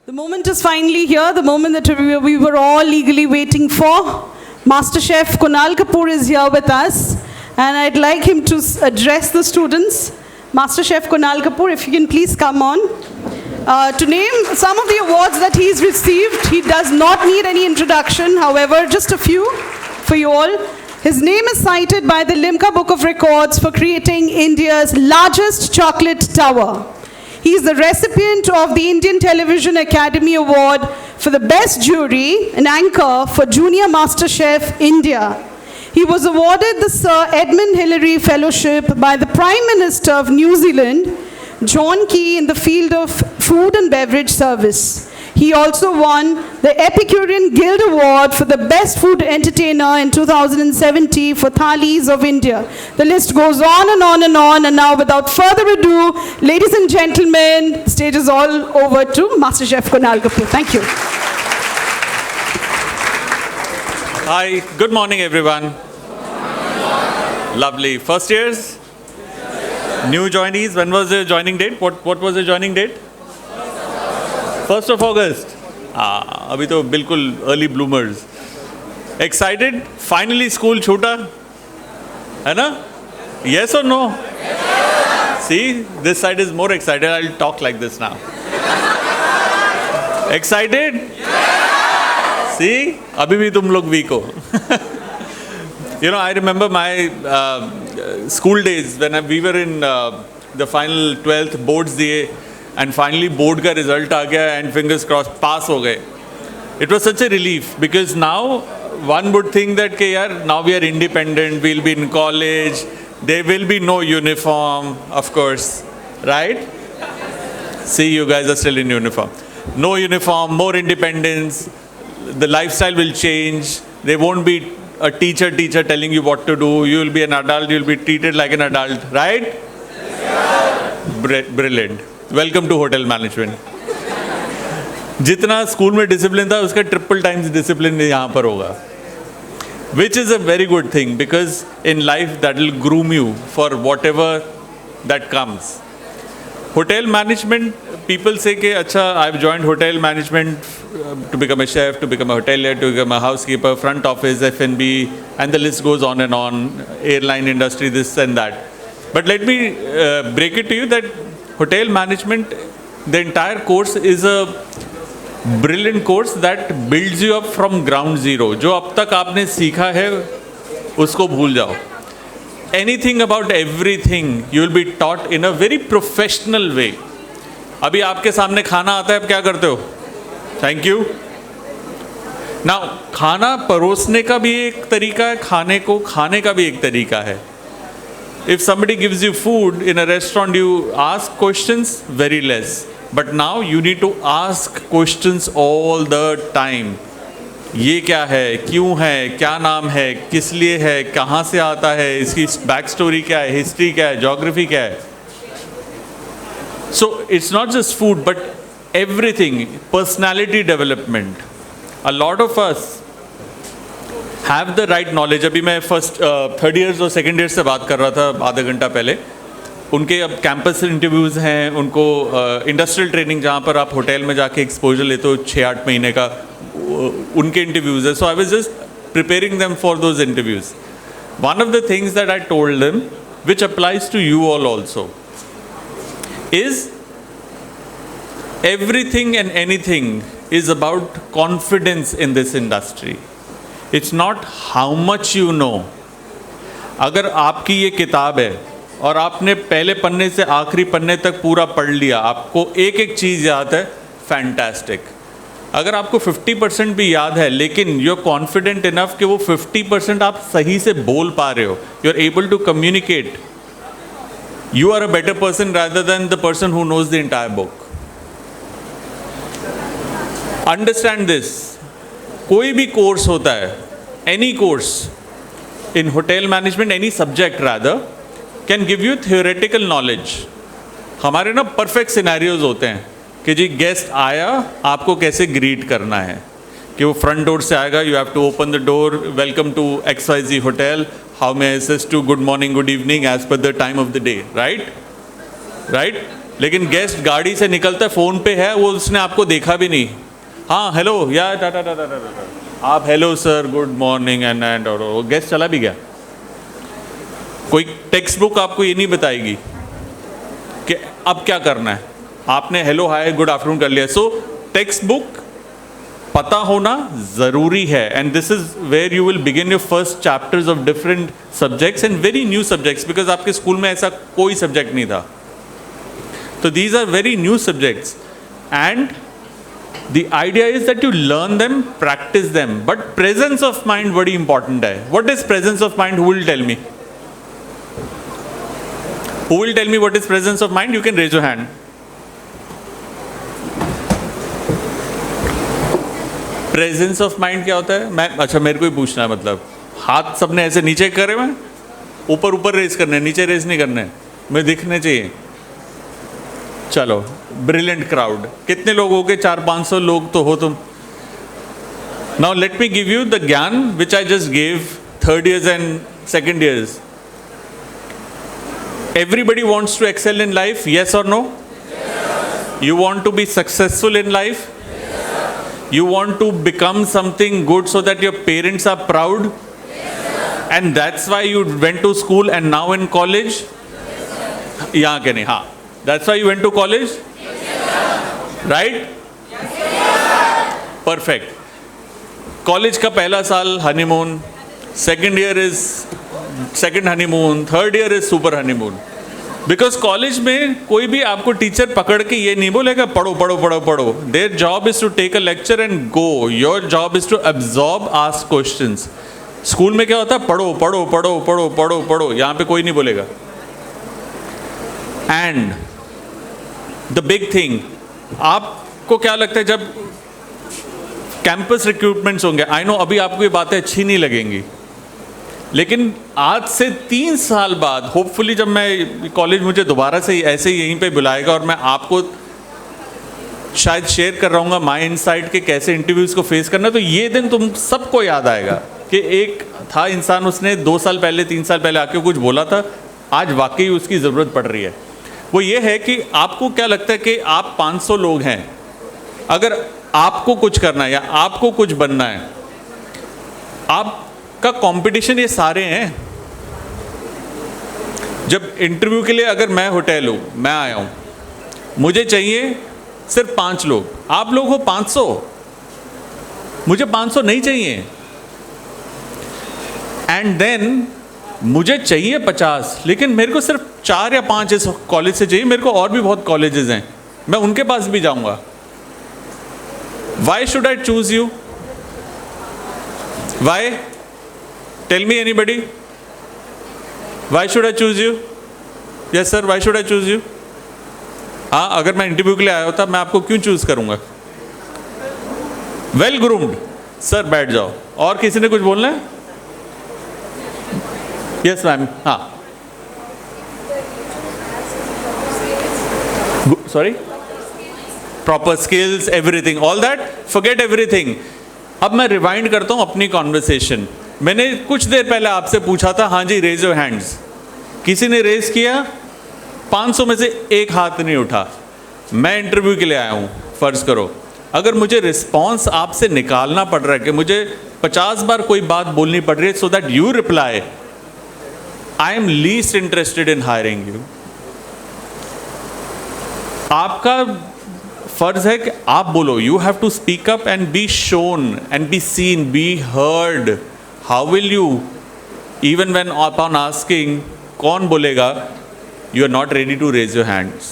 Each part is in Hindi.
The moment is finally here, the moment that we were all eagerly waiting for. Master Chef Kunal Kapoor is here with us, and I'd like him to address the students. Master Chef Kunal Kapoor, if you can please come on. To name some of the awards that he's received, he does not need any introduction, however, just a few for you all. His name is cited by the Limca Book of Records for creating India's largest chocolate tower. He is the recipient of the Indian Television Academy Award for the Best Jury and Anchor for Junior Master Chef India. He was awarded the Sir Edmund Hillary Fellowship by the Prime Minister of New Zealand, John Key, in the field of food and beverage service. He also won the Epicurean Guild Award for the Best Food Entertainer in 2017 for Thalis of India. The list goes on and on and on. And now, without further ado, ladies and gentlemen, the stage is all over to Master Chef Kunal Kapoor. Thank you. Hi, good morning, everyone. Lovely. First years? New joinees? When was the joining date? What was the joining date? 1st of August. अभी तो बिल्कुल early bloomers. Excited? Finally school छूटा है ना? Yes or no? Yes. See, this side is more excited. I'll talk like this now. Excited? Yes. See, अभी भी तुम लोग weak हो. You know, I remember my school days when we were in the final 12th boards दिए. And finally board का result आ गया and fingers crossed pass हो गए. It was such a relief because now one would think that कि यार now we are independent, we'll be in college, there will be no uniform, of course, right? See, you guys are still in uniform. No uniform, more independence, the lifestyle will change, there won't be a teacher telling you what to do, you will be an adult, you will be treated like an adult, right? Brilliant. Welcome to hotel management. जितना स्कूल में डिसिप्लिन था उसका ट्रिपल टाइम्स डिसिप्लिन यहाँ पर होगा, which is a very good thing because in life that will groom you for whatever that comes. Hotel management people से कि अच्छा I have joined hotel management to become a chef, to become a hotelier, to become a housekeeper, front office, F&B, and the list goes on and on, airline industry, this and that. But let me break it to you that hotel management, the entire course is a brilliant course that builds you up from ground zero. जो अब तक आपने सीखा है उसको भूल जाओ. Anything about everything you will be taught in a very professional way. अभी आपके सामने खाना आता है, अब क्या करते हो? Thank you. Now खाना परोसने का भी एक तरीका है, खाने को खाने का भी एक तरीका है. If somebody gives you food in a restaurant, you ask questions very less. But now you need to ask questions all the time. ये क्या है, क्यों है, क्या नाम है, किस लिए है, कहाँ से आता है, इसकी बैक स्टोरी क्या है, हिस्ट्री क्या है, जोग्राफी क्या है. So it's not just food, but everything, personality development. A lot of us have the right knowledge. अभी मैं फर्स्ट थर्ड ईयर्स और सेकेंड ईयर्स से बात कर रहा था आधा घंटा पहले. उनके अब कैंपस इंटरव्यूज़ हैं, उनको इंडस्ट्रियल ट्रेनिंग जहाँ पर आप होटल में जाके एक्सपोजर लेते हो 6-8 महीने का, उनके इंटरव्यूज़ है. So I was just preparing them for those interviews. One of the things that I told them which applies to you all also is everything and anything is about confidence in this industry. It's not how much you know. अगर आपकी ये किताब है और आपने पहले पन्ने से आखिरी पन्ने तक पूरा पढ़ लिया, आपको एक एक चीज़ याद है, फैंटास्टिक. अगर आपको 50% भी याद है लेकिन यू आर कॉन्फिडेंट इनफ कि वो 50% आप सही से बोल पा रहे हो, you are able to communicate, you are a better person rather than the person who knows the entire book. Understand this. कोई भी कोर्स होता है, any course in hotel management, any subject rather, can give you theoretical knowledge. हमारे ना परफेक्ट सिनेरियोज होते हैं कि जी गेस्ट आया, आपको कैसे ग्रीट करना है, कि वो फ्रंट डोर से आएगा, you have to open the door, welcome to XYZ hotel, how may I assist, to good morning, good evening, as per the time of the day, right. लेकिन गेस्ट गाड़ी से निकलता है, फ़ोन पे है, वो उसने आपको देखा भी नहीं। हाँ हेलो या टाटा टाटा टाटा, आप hello sir good morning and और वो गेस्ट चला भी गया। कोई टेक्स्ट बुक आपको ये नहीं बताएगी कि अब क्या करना है। आपने हेलो हाय गुड आफ्टरनून कर लिया। सो टेक्स्ट बुक पता होना ज़रूरी है, and this is where you will begin your first chapters of different subjects and very new subjects, because आपके स्कूल में ऐसा कोई सब्जेक्ट नहीं था। तो these are very new subjects and the idea is that you learn them, practice them, but presence of mind बड़ी important है। What is presence of mind? Who will tell me? Who will tell me what is presence of mind? You can raise your hand. Presence of mind क्या होता है? मैं अच्छा मेरे को ही पूछना है, मतलब हाथ सबने ऐसे नीचे करे हुए, ऊपर ऊपर रेज करने, नीचे रेज नहीं करने, मैं दिखने चाहिए। चलो ब्रिलियंट क्राउड, कितने लोग हो गए? 400-500 लोग तो हो तुम। Now let me give you the ज्ञान which I just gave third years and second years. Everybody wants to excel in life, yes or no? You want to be successful in life? You want to become something good so that your parents are proud, and that's why you went to school and now in college. यहाँ के नहीं, हाँ, that's why you went to college? Right? Perfect. College का पहला साल honeymoon, second year is second honeymoon, third year is super honeymoon. Because college में कोई भी आपको टीचर पकड़ के ये नहीं बोलेगा पढ़ो पढ़ो पढ़ो पढ़ो। Their job is to take a lecture and go, your job is to absorb, ask questions. School में क्या होता है? पढ़ो पढ़ो पढ़ो पढ़ो पढ़ो पढ़ो, यहाँ पे कोई नहीं बोलेगा। एंड द बिग थिंग, आपको क्या लगता है जब कैंपस रिक्रूटमेंट्स होंगे, आई नो अभी आपको ये बातें अच्छी नहीं लगेंगी, लेकिन आज से 3 साल बाद होपफुली जब मैं कॉलेज मुझे दोबारा से ऐसे ही यहीं पे बुलाएगा और मैं आपको शायद शेयर कर रहा हूँ माई इनसाइट के कैसे इंटरव्यूज़ को फेस करना, तो ये दिन तुम सबको याद आएगा कि एक था इंसान, उसने 2 साल पहले 3 साल पहले आके कुछ बोला था, आज वाकई उसकी ज़रूरत पड़ रही है। वो ये है कि आपको क्या लगता है कि आप 500 लोग हैं, अगर आपको कुछ करना है या आपको कुछ बनना है, आपका कंपटीशन ये सारे हैं। जब इंटरव्यू के लिए अगर मैं होटल हूँ, मैं आया हूँ, मुझे चाहिए सिर्फ 5 लोग, आप लोग हो 500, मुझे 500 नहीं चाहिए। एंड देन मुझे चाहिए 50, लेकिन मेरे को सिर्फ 4 या 5 इस कॉलेज से चाहिए, मेरे को और भी बहुत कॉलेजेस हैं, मैं उनके पास भी जाऊंगा। Why should I choose you? Why? Tell me anybody, why should I choose you? Yes sir, why should I choose you? हाँ, अगर मैं इंटरव्यू के लिए आया होता मैं आपको क्यों चूज करूंगा? Well groomed. सर बैठ जाओ। और किसी ने कुछ बोलना है? Yes ma'am. हाँ, sorry, proper skills, everything, all that, forget everything. अब मैं रिवाइंड करता हूं अपनी कॉन्वर्सेशन। मैंने कुछ देर पहले आपसे पूछा था, हाँ जी रेज योर हैंड्स, किसी ने रेज किया? 500 में से एक हाथ नहीं उठा। मैं इंटरव्यू के लिए आया हूं, फर्ज करो अगर मुझे रिस्पॉन्स आपसे निकालना पड़ रहा है कि मुझे 50 बार कोई बात बोलनी पड़ रही है so that you reply, I am least interested in hiring you. आपका फर्ज है कि आप बोलो, you have to speak up and be shown and be seen, be heard. How will you, even when upon asking कौन बोलेगा, you are not ready to raise your hands,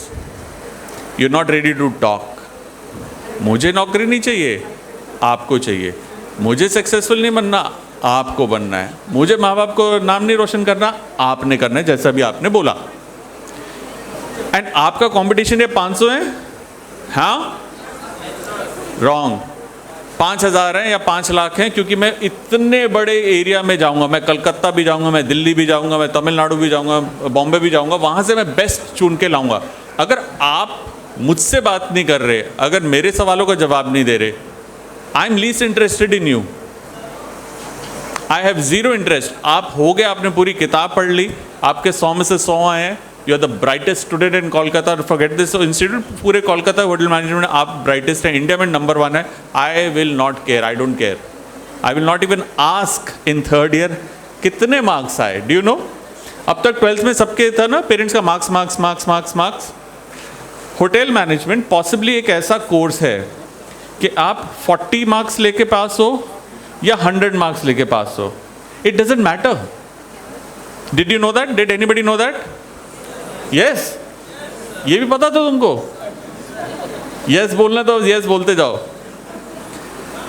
you are not ready to talk. मुझे नौकरी नहीं चाहिए, आपको चाहिए। मुझे सक्सेसफुल नहीं बनना, आपको बनना है। मुझे माँ बाप को नाम नहीं रोशन करना, आपने करना है, जैसा भी आपने बोला। एंड आपका कंपटीशन ये 500 है? हाँ, रॉन्ग। 5000 हैं या 5 लाख हैं, क्योंकि मैं इतने बड़े एरिया में जाऊंगा, मैं कलकत्ता भी जाऊंगा, मैं दिल्ली भी जाऊंगा, मैं तमिलनाडु भी जाऊंगा, बॉम्बे भी जाऊंगा, वहां से मैं बेस्ट चुन के लाऊंगा। अगर आप मुझसे बात नहीं कर रहे, अगर मेरे सवालों का जवाब नहीं दे रहे, आई am least interested in you, I have 0 interest. आप हो गए, आपने पूरी किताब पढ़ ली, आपके 100 में से 100 आए हैं, you are the brightest student in Kolkata, forget this institute, पूरे कोलकाता होटल मैनेजमेंट में आप ब्राइटेस्ट हैं, इंडिया में नंबर 1 है, I will not care, I don't care, I will not even ask in third year कितने मार्क्स आए। डू यू नो, अब तक 12th में सबके था ना पेरेंट्स का marks marks marks marks marks. Hotel management possibly एक ऐसा कोर्स है कि आप 40 मार्क्स लेके पास हो या 100 मार्क्स लेके पास हो, it doesn't matter. Did you know that? Did anybody know that? Yes, ये भी पता था तुमको? यस बोलना तो यस बोलते जाओ।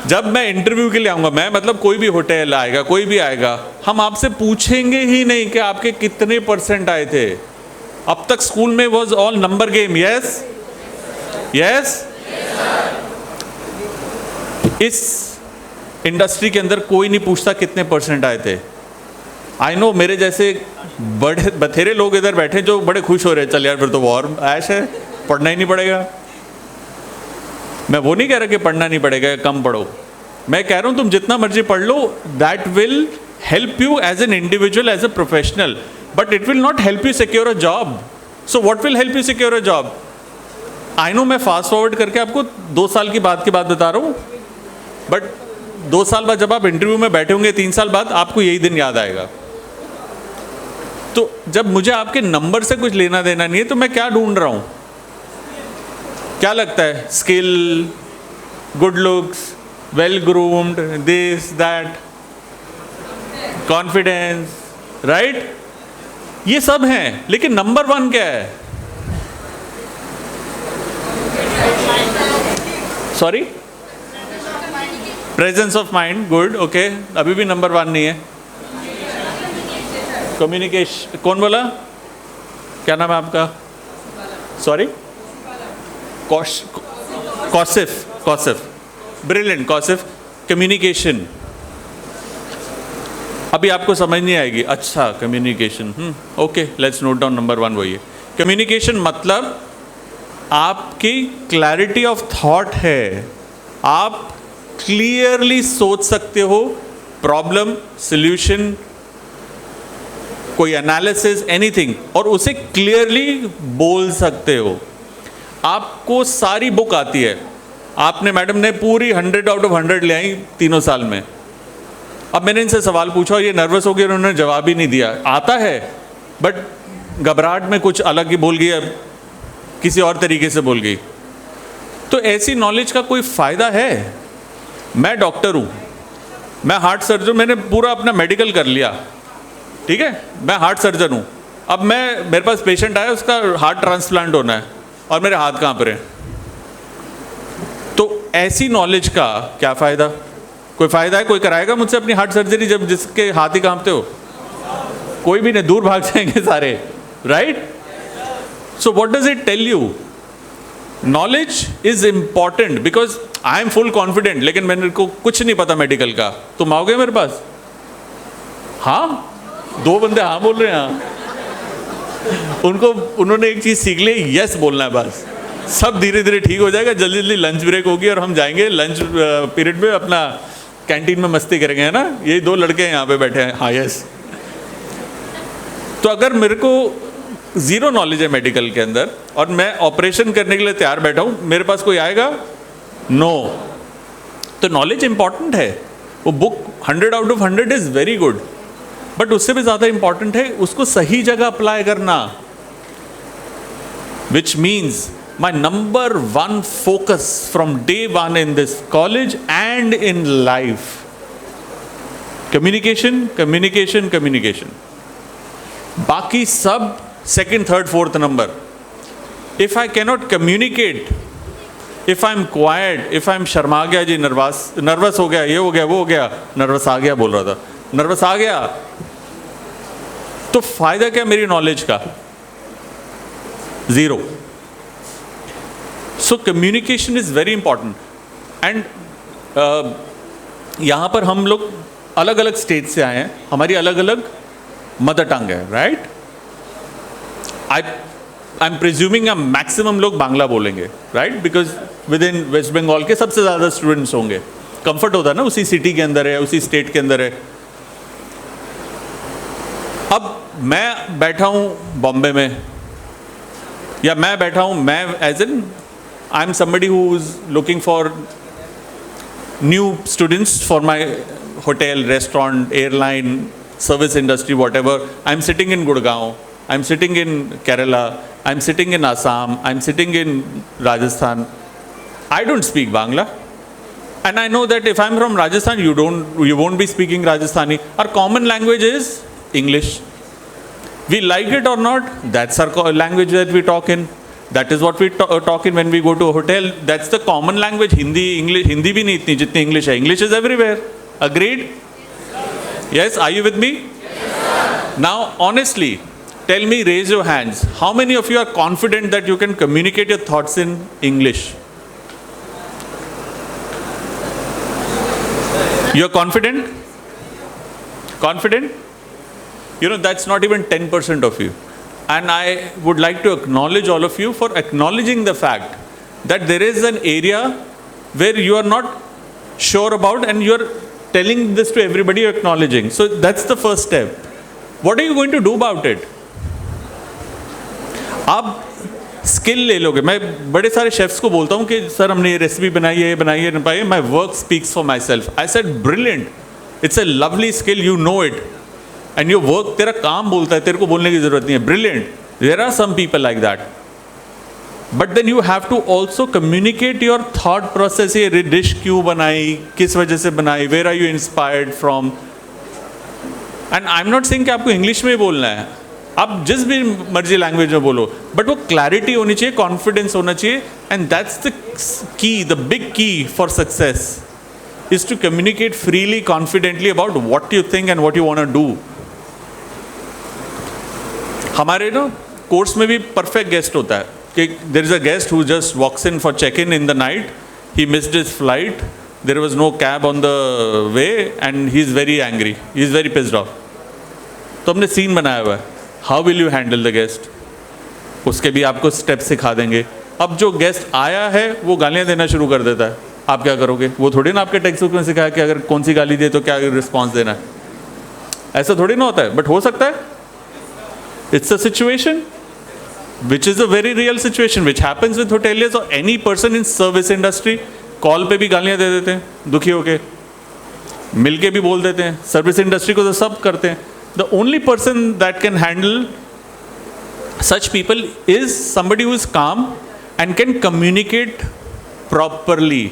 जब मैं इंटरव्यू के लिए आऊंगा, मैं मतलब कोई भी होटल आएगा, कोई भी आएगा, हम आपसे पूछेंगे ही नहीं कि आपके कितने % आए थे। अब तक स्कूल में was all number game. Yes yes, इस इंडस्ट्री के अंदर कोई नहीं पूछता कितने % आए थे। आई नो मेरे जैसे बड़े बथेरे लोग इधर बैठे जो बड़े खुश हो रहे हैं, चल यार फिर तो वो और ऐश है, पढ़ना ही नहीं पड़ेगा। मैं वो नहीं कह रहा कि पढ़ना नहीं पड़ेगा, कम पढ़ो। मैं कह रहा हूं तुम जितना मर्जी पढ़ लो, that will help you as an individual, as a professional, but it will not help you secure a job. So what will help you secure a job? I know मैं फास्ट फॉरवर्ड करके आपको 2 साल की बात बता रहा हूं, बट 2 साल बाद जब आप इंटरव्यू में बैठे होंगे, 3 साल बाद, आपको यही दिन याद आएगा। तो जब मुझे आपके नंबर से कुछ लेना देना नहीं है, तो मैं क्या ढूंढ रहा हूं? क्या लगता है? Skill, good looks, well groomed, this that, confidence, right? ये सब हैं, लेकिन नंबर 1 क्या है? Sorry, presence of mind. Good, okay, अभी भी नंबर 1 नहीं है। कम्युनिकेशन, कौन बोला? क्या नाम है आपका? Sorry, Kaushif, brilliant Kaushif. Communication, अभी आपको समझ नहीं आएगी। अच्छा, communication, okay, let's note down number 1 वही है। कम्युनिकेशन मतलब आपकी क्लैरिटी ऑफ थॉट है, आप क्लियरली सोच सकते हो, प्रॉब्लम, सॉल्यूशन, कोई एनालिसिस, एनीथिंग, और उसे क्लियरली बोल सकते हो। आपको सारी बुक आती है, आपने मैडम ने पूरी 100 आउट ऑफ 100 ले आई 3 साल में। अब मैंने इनसे सवाल पूछा और ये नर्वस हो गए, उन्होंने जवाब ही नहीं दिया। आता है बट घबराहट में कुछ अलग ही बोल गई, अब किसी और तरीके से बोल गई। तो ऐसी नॉलेज का कोई फ़ायदा है? मैं डॉक्टर हूँ, मैं हार्ट सर्जन, मैंने पूरा अपना मेडिकल कर लिया, ठीक है, मैं हार्ट सर्जन हूँ। अब मेरे पास पेशेंट आया, उसका हार्ट ट्रांसप्लांट होना है और मेरे हाथ कांप रहे हैं, तो ऐसी नॉलेज का क्या फ़ायदा? कोई फ़ायदा है? कोई कराएगा मुझसे अपनी हार्ट सर्जरी जब जिसके हाथ ही कांपते हो? कोई भी नहीं, दूर भाग जाएंगे सारे, right? So what does it tell you? Knowledge is important because I am full confident, लेकिन मेरे को कुछ नहीं पता मेडिकल का। तुम आओगे मेरे पास? हाँ, 2 बंदे हाँ बोल रहे हैं। हाँ, उन्होंने एक चीज़ सीख ली, यस बोलना है बस। सब धीरे धीरे ठीक हो जाएगा। जल्दी जल्दी लंच ब्रेक होगी और हम जाएंगे लंच पीरियड में अपना कैंटीन में मस्ती करेंगे, है ना? यही 2 लड़के हैं यहाँ पे बैठे हैं, हाँ यस। तो अगर मेरे को ज़ीरो नॉलेज है मेडिकल के अंदर और मैं ऑपरेशन करने के लिए तैयार बैठा हूँ, मेरे पास कोई आएगा? नो। तो नॉलेज इंपॉर्टेंट है। वो book 100 out of 100 is very good, but उससे भी ज़्यादा इंपॉर्टेंट है उसको सही जगह अप्लाई करना, which means my number 1 focus from day 1 in this college and in life, communication, communication, communication. बाकी सब second, third, fourth number. If I cannot communicate, if I'm quiet, if I'm Sharma गया जी, नर्वस हो गया, ये हो गया, वो हो गया, नर्वस आ गया बोल रहा था, नर्वस आ गया, तो फायदा क्या मेरी नॉलेज का? Zero. So communication is very important. And यहाँ पर हम लोग अलग अलग स्टेट से आए हैं, हमारी अलग अलग मदर टंग है, right? I am presuming maximum लोग बांग्ला बोलेंगे, right? Because within West Bengal के सबसे ज़्यादा स्टूडेंट्स होंगे, कंफर्ट होता है ना, उसी सिटी के अंदर है, उसी स्टेट के अंदर है। अब मैं बैठा हूँ बॉम्बे में, या मैं बैठा हूँ, मैं as an I am somebody who is looking for new students for my hotel, restaurant, airline, service industry, whatever. I'm sitting in Gurgaon, I'm sitting in Kerala, I'm sitting in Assam, I'm sitting in Rajasthan. I don't speak Bangla. And I know that if I'm from Rajasthan, you won't be speaking Rajasthani. Our common language is English. We like it or not, that's our language that we talk in. That is what we talk in when we go to a hotel. That's the common language. Hindi, English, Hindi भी नहीं इतनी जितनी English है. English is everywhere. Agreed? Yes, are you with me? Yes, now, honestly, tell me, raise your hands. How many of you are confident that you can communicate your thoughts in English? You're confident? Confident? You know, that's not even 10% of you. And I would like to acknowledge all of you for acknowledging the fact that there is an area where you are not sure about and you're telling this to everybody, you're acknowledging. So that's the first step. What are you going to do about it? आप स्किल ले लोगे. मैं बड़े सारे शेफ्स को बोलता हूँ कि सर हमने ये रेसिपी बनाई है, बनाई है. My work speaks for my self. I said brilliant, it's a lovely skill, you know it, and your work, तेरा काम बोलता है, तेरे को बोलने की जरूरत नहीं है. Brilliant. There are some people like that. But then you have to also communicate your thought process. ये डिश क्यों बनाई, किस वजह से बनाई, where are you inspired from. And I am not saying कि आपको इंग्लिश में ही बोलना है, आप जिस भी मर्जी लैंग्वेज में बोलो, बट वो क्लैरिटी होनी चाहिए, कॉन्फिडेंस होना चाहिए. And that's the key, the big key for success is to communicate freely, confidently about what you think and what you want to do. हमारे ना कोर्स में भी परफेक्ट गेस्ट होता है कि there is a guest who just walks in for check in the night, he missed his flight, there was no cab on the way and he is very angry, he is very pissed off. तो हमने सीन बनाया हुआ है, how will you handle the guest. उसके भी आपको स्टेप सिखा देंगे. अब जो गेस्ट आया है वो गालियाँ देना शुरू कर देता है, आप क्या करोगे? वो थोड़ी ना आपके टेक्स्ट बुक में सिखाया कि अगर कौन सी गाली दे तो क्या रिस्पॉन्स देना है. ऐसा थोड़ी ना होता है, बट हो सकता है. It's a situation which is a very real situation which happens with hoteliers or any person in service industry. Call पे भी गालियाँ दे देते हैं दुखी होके, मिल के भी बोल देते हैं. सर्विस इंडस्ट्री को तो सब करते हैं. The only person that can handle such people is somebody who is calm and can communicate properly.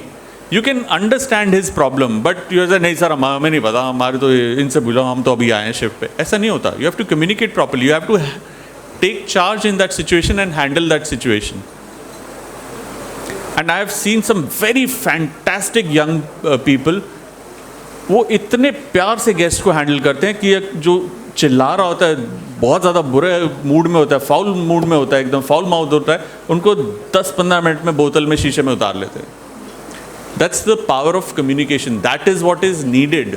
You can understand his problem, but you say नहीं सर हमें नहीं पता, हमारे तो इनसे बोलो, हम तो अभी आए हैं शिफ्ट पे. ऐसा नहीं होता. You have to communicate properly. You have to take charge in that situation and handle that situation. And I have seen some very fantastic young people. वो इतने प्यार से गेस्ट को हैंडल करते हैं कि जो चिल्ला रहा होता है, बहुत ज़्यादा बुरे मूड में होता है, फाउल मूड में होता है, एकदम फाउल माउथ होता है, उनको 10-15 मिनट में बोतल में शीशे में उतार लेते हैं. That's the power of communication. That is what is needed.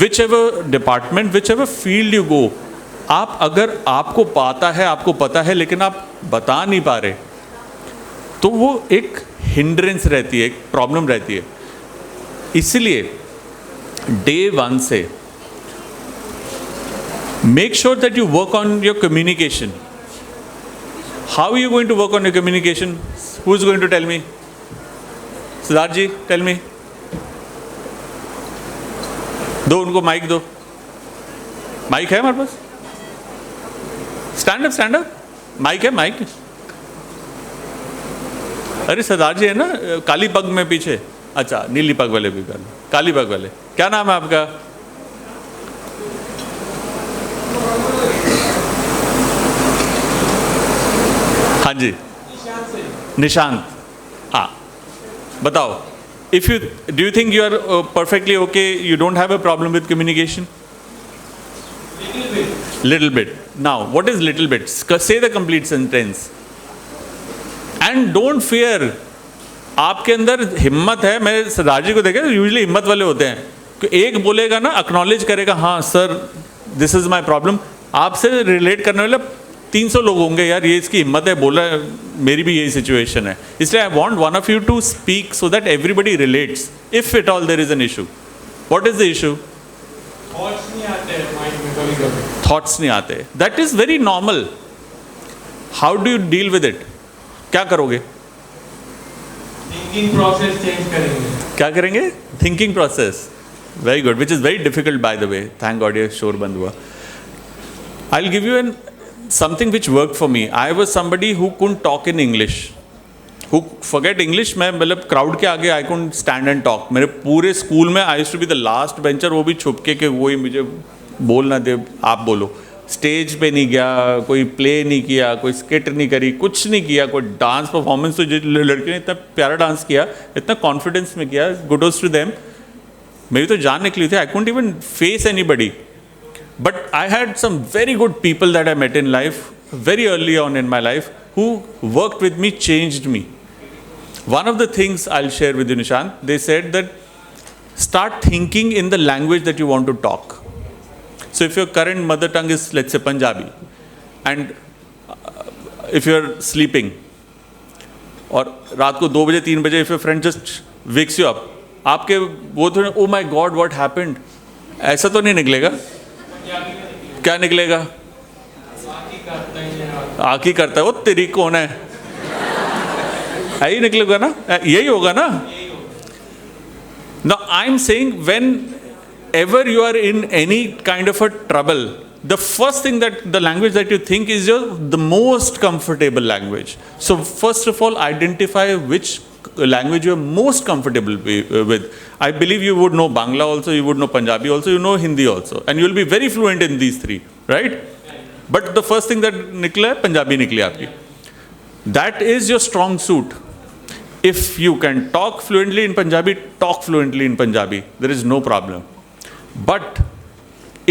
Whichever department, whichever field you go, आप अगर आपको पता है लेकिन आप बता नहीं पा रहे, तो वो एक हिंड्रेंस रहती है, एक प्रॉब्लम रहती है. इसलिए डे 1 से make sure that you work on your communication. How are you going to work on your communication? Who is going to tell me? Siddharth ji, tell me. दो उनको माइक दो. माइक है हमारे पास? Stand up. माइक है, माइक. अरे सिद्धार्थ जी है ना काली पग में पीछे. अच्छा, नीली पग वाले भी कर. काली पग वाले, क्या नाम है आपका? हाँ जी, निशांत. हाँ, बताओ. If you do you think you are perfectly okay? You don't have a problem with communication? Little bit. Now, what is little bit? Say the complete sentence. And don't fear. आपके अंदर हिम्मत है. मैं सरदार जी को देखा, यूजुअली हिम्मत वाले होते हैं कि एक बोलेगा ना, एक्नॉलेज करेगा, हाँ sir this is my problem. आपसे रिलेट करने वाले 300 लोग होंगे, यार ये इसकी हिम्मत है, बोला मेरी भी यही सिचुएशन है. इसलिए I want one of you to speak so that everybody relates. If it all there is an issue. What is the issue? Thoughts नहीं आते. That is very normal. How do you deal with it? क्या करोगे? थिंकिंग प्रोसेस चेंज करेंगे. क्या करेंगे? Thinking process. Very good, which is very difficult by the way. Thank god ये शोर बंद हुआ. I will give you an something which work for me. I was somebody who couldn't talk in English, who forget English. मैं मतलब क्राउड के आगे I couldn't stand and talk. मेरे पूरे स्कूल में I used to be the last bencher, वो भी छुप के वही मुझे बोल ना दे, आप बोलो. स्टेज पे नहीं गया, कोई प्ले नहीं किया, कोई स्किट नहीं करी, कुछ नहीं किया, कोई डांस परफॉर्मेंस. तो जिन लड़कियों ने इतना प्यारा डांस किया, इतना कॉन्फिडेंस में किया, कुडोस टू देम. मेरी तो जान निकली थी. I couldn't even face anybody. But I had some very good people that I met in life very early on in my life who worked with me, changed me. One of the things I'll share with you, Nishant, they said that start thinking in the language that you want to talk. So if your current mother tongue is, let's say, Punjabi, and if you're sleeping, और रात को 2 बजे 3 बजे if your friend just wakes you up, आपके वो तो oh my God what happened, ऐसा तो नहीं निकलेगा. क्या निकलेगा? आकी करता है. वो तेरी कौन है, यही निकलेगा ना, यही होगा ना. Now I'm saying whenever you are in any kind of a trouble, the first thing that the language that you think is the most comfortable language. So first of all, identify which language you are most comfortable with. I believe you would know Bangla also, you would know Punjabi also, you know Hindi also, and you will be very fluent in these 3, right? But the first thing that निकला है Punjabi निकली आपकी. That is your strong suit. If you can talk fluently in Punjabi, talk fluently in Punjabi. There is no problem. But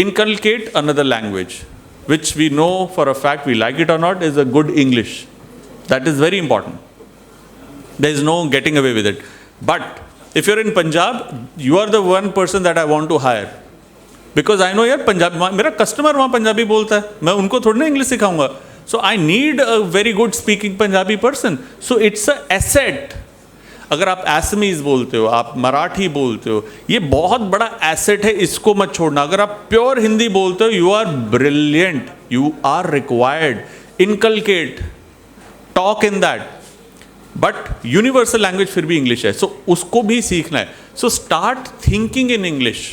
inculcate another language, which we know for a fact, we like it or not, is a good English. That is very important. There is no getting away with it. But if you're in Punjab, you are the one person that I want to hire. Because I know यार पंजाबी, मेरा कस्टमर वहाँ पंजाबी बोलता है, मैं उनको थोड़ी ना इंग्लिश सिखाऊंगा. So I need a very good speaking Punjabi person. So it's a asset. अगर आप असमीज बोलते हो, आप मराठी बोलते हो, ये बहुत बड़ा एसेट है, इसको मत छोड़ना. अगर आप प्योर हिंदी बोलते हो, you are brilliant, you are required. Inculcate, talk in that. But universal language फिर भी इंग्लिश है, सो उसको भी सीखना है. So start thinking in English.